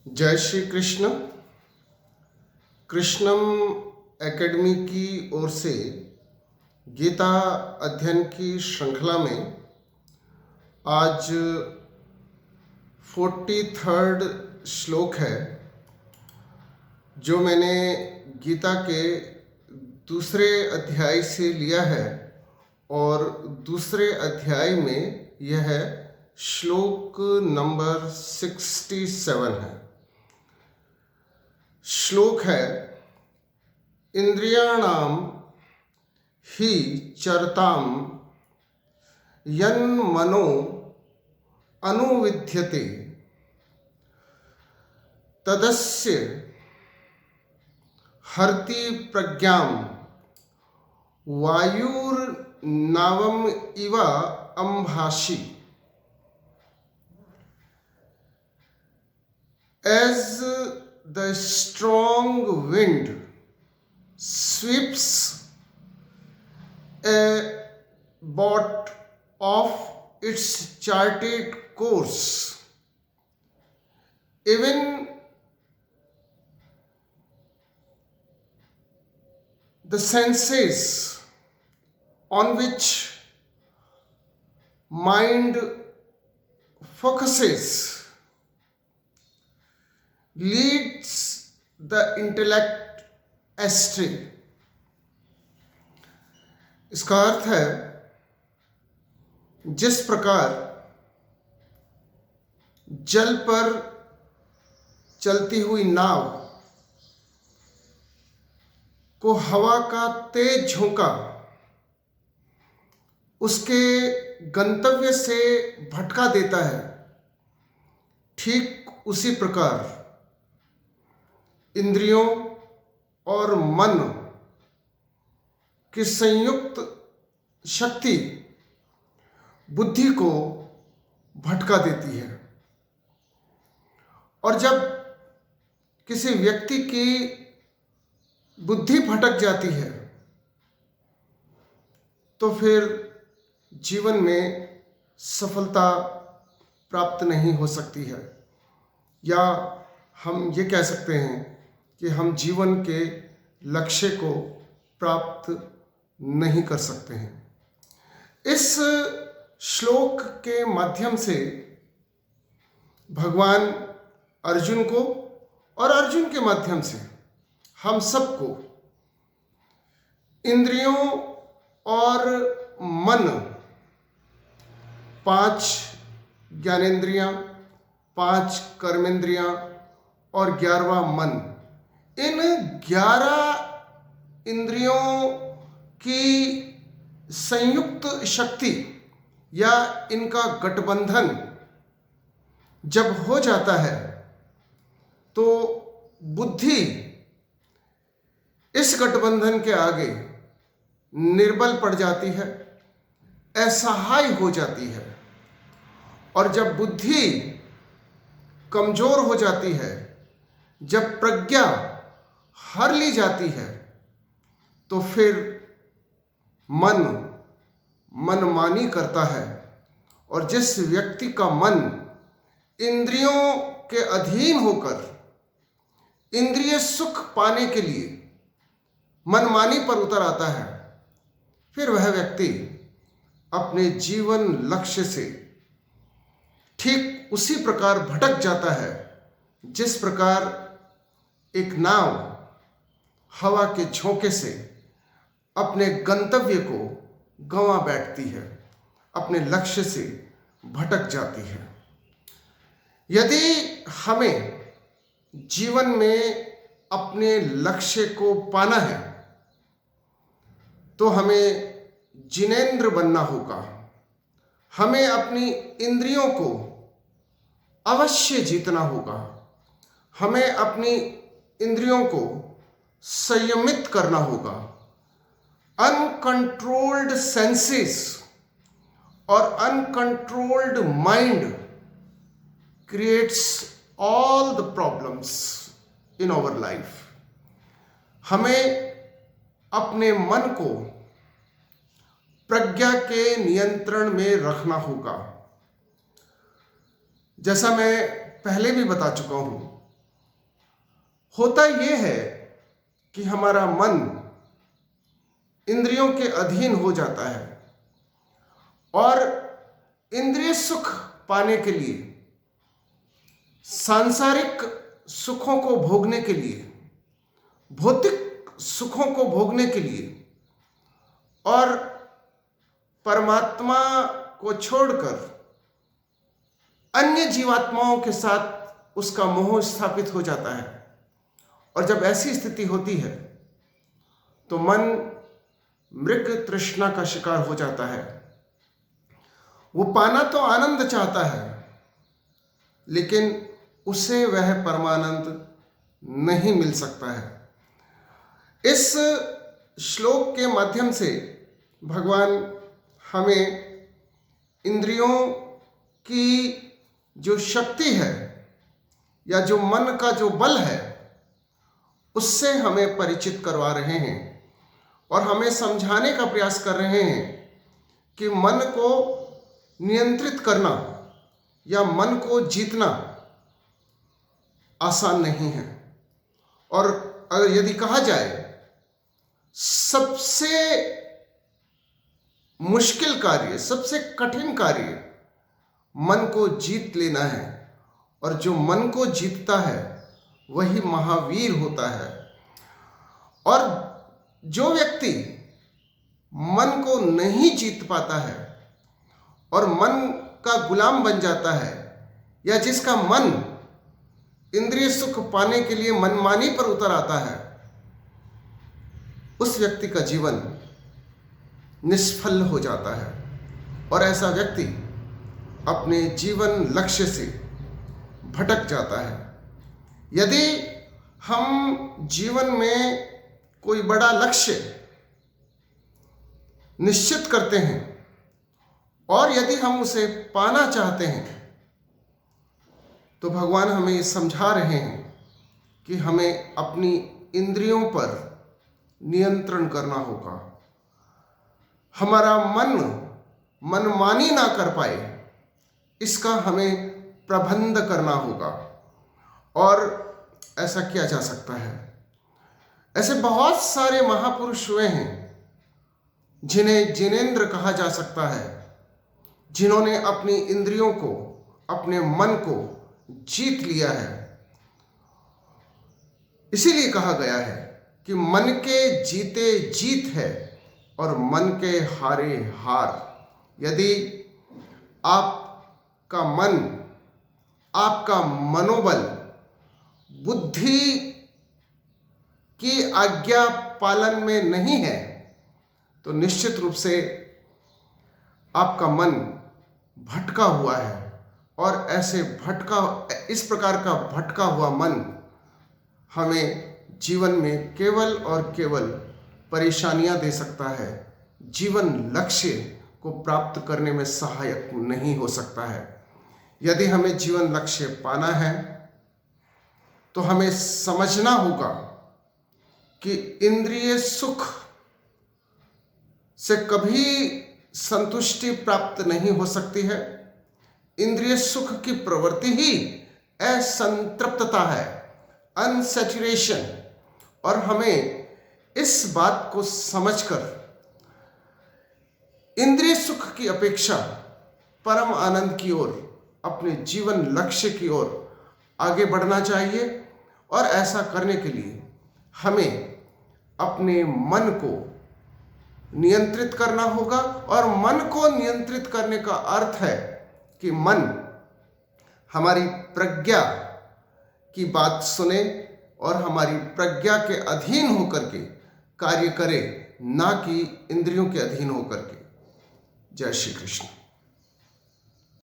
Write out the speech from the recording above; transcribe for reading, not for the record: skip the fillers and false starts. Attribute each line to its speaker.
Speaker 1: जय श्री कृष्ण। कृष्णम एकेडमी की ओर से गीता अध्ययन की श्रृंखला में आज 43rd श्लोक है, जो मैंने गीता के दूसरे अध्याय से लिया है और दूसरे अध्याय में यह श्लोक नंबर 67 है। श्लोक है, इंद्रियाणाम ही चरताम यन्मनो अनुविध्यते तदस्य हरति प्रज्ञाम वायुर्नावम इव अंभाषि। As the strong wind sweeps a boat off its charted course, even the senses on which mind focuses leads the intellect astray। इसका अर्थ है, जिस प्रकार जल पर चलती हुई नाव को हवा का तेज झोंका उसके गंतव्य से भटका देता है, ठीक उसी प्रकार इंद्रियों और मन की संयुक्त शक्ति बुद्धि को भटका देती है। और जब किसी व्यक्ति की बुद्धि भटक जाती है तो फिर जीवन में सफलता प्राप्त नहीं हो सकती है, या हम ये कह सकते हैं कि हम जीवन के लक्ष्य को प्राप्त नहीं कर सकते हैं। इस श्लोक के माध्यम से भगवान अर्जुन को और अर्जुन के माध्यम से हम सबको इंद्रियों और मन, 5 ज्ञानेंद्रियां, 5 कर्मेंद्रियां और 11वां मन, इन 11 इंद्रियों की संयुक्त शक्ति या इनका गठबंधन जब हो जाता है तो बुद्धि इस गठबंधन के आगे निर्बल पड़ जाती है, असहाय हो जाती है। और जब बुद्धि कमजोर हो जाती है, जब प्रज्ञा हर ली जाती है, तो फिर मन मनमानी करता है। और जिस व्यक्ति का मन इंद्रियों के अधीन होकर इंद्रिय सुख पाने के लिए मनमानी पर उतर आता है, फिर वह व्यक्ति अपने जीवन लक्ष्य से ठीक उसी प्रकार भटक जाता है जिस प्रकार एक नाव हवा के झोंके से अपने गंतव्य को गंवा बैठती है, अपने लक्ष्य से भटक जाती है। यदि हमें जीवन में अपने लक्ष्य को पाना है तो हमें जिनेंद्र बनना होगा। हमें अपनी इंद्रियों को अवश्य जीतना होगा। हमें अपनी इंद्रियों को संयमित करना होगा। अनकंट्रोल्ड सेंसेस और uncontrolled mind creates all the problems in our life. हमें अपने मन को प्रज्ञा के नियंत्रण में रखना होगा। जैसा मैं पहले भी बता चुका हूं होता यह है कि हमारा मन इंद्रियों के अधीन हो जाता है और इंद्रिय सुख पाने के लिए, सांसारिक सुखों को भोगने के लिए, भौतिक सुखों को भोगने के लिए और परमात्मा को छोड़कर अन्य जीवात्माओं के साथ उसका मोह स्थापित हो जाता है। और जब ऐसी स्थिति होती है तो मन मृग तृष्णा का शिकार हो जाता है। वो पाना तो आनंद चाहता है, लेकिन उसे वह परमानंद नहीं मिल सकता है। इस श्लोक के माध्यम से भगवान हमें इंद्रियों की जो शक्ति है या जो मन का जो बल है उससे हमें परिचित करवा रहे हैं और हमें समझाने का प्रयास कर रहे हैं कि मन को नियंत्रित करना या मन को जीतना आसान नहीं है। और अगर यदि कहा जाए सबसे मुश्किल कार्य, सबसे कठिन कार्य मन को जीत लेना है, और जो मन को जीतता है वही महावीर होता है। और जो व्यक्ति मन को नहीं जीत पाता है और मन का गुलाम बन जाता है, या जिसका मन इंद्रिय सुख पाने के लिए मनमानी पर उतर आता है, उस व्यक्ति का जीवन निष्फल हो जाता है और ऐसा व्यक्ति अपने जीवन लक्ष्य से भटक जाता है। यदि हम जीवन में कोई बड़ा लक्ष्य निश्चित करते हैं और यदि हम उसे पाना चाहते हैं, तो भगवान हमें ये समझा रहे हैं कि हमें अपनी इंद्रियों पर नियंत्रण करना होगा। हमारा मन मनमानी ना कर पाए, इसका हमें प्रबंध करना होगा। और ऐसा किया जा सकता है। ऐसे बहुत सारे महापुरुष हुए हैं जिन्हें जिनेंद्र कहा जा सकता है, जिन्होंने अपनी इंद्रियों को, अपने मन को जीत लिया है। इसीलिए कहा गया है कि मन के जीते जीत है और मन के हारे हार। यदि आपका मन, आपका मनोबल बुद्धि की आज्ञा पालन में नहीं है, तो निश्चित रूप से आपका मन भटका हुआ है। और ऐसे इस प्रकार का भटका हुआ मन हमें जीवन में केवल और केवल परेशानियां दे सकता है, जीवन लक्ष्य को प्राप्त करने में सहायक नहीं हो सकता है। यदि हमें जीवन लक्ष्य पाना है तो हमें समझना होगा कि इंद्रिय सुख से कभी संतुष्टि प्राप्त नहीं हो सकती है। इंद्रिय सुख की प्रवृत्ति ही असंतृप्तता है, अनसैचुरेशन। और हमें इस बात को समझकर इंद्रिय सुख की अपेक्षा परम आनंद की ओर, अपने जीवन लक्ष्य की ओर आगे बढ़ना चाहिए। और ऐसा करने के लिए हमें अपने मन को नियंत्रित करना होगा। और मन को नियंत्रित करने का अर्थ है कि मन हमारी प्रज्ञा की बात सुने और हमारी प्रज्ञा के अधीन होकर के कार्य करे, ना कि इंद्रियों के अधीन होकर के। जय श्री कृष्ण।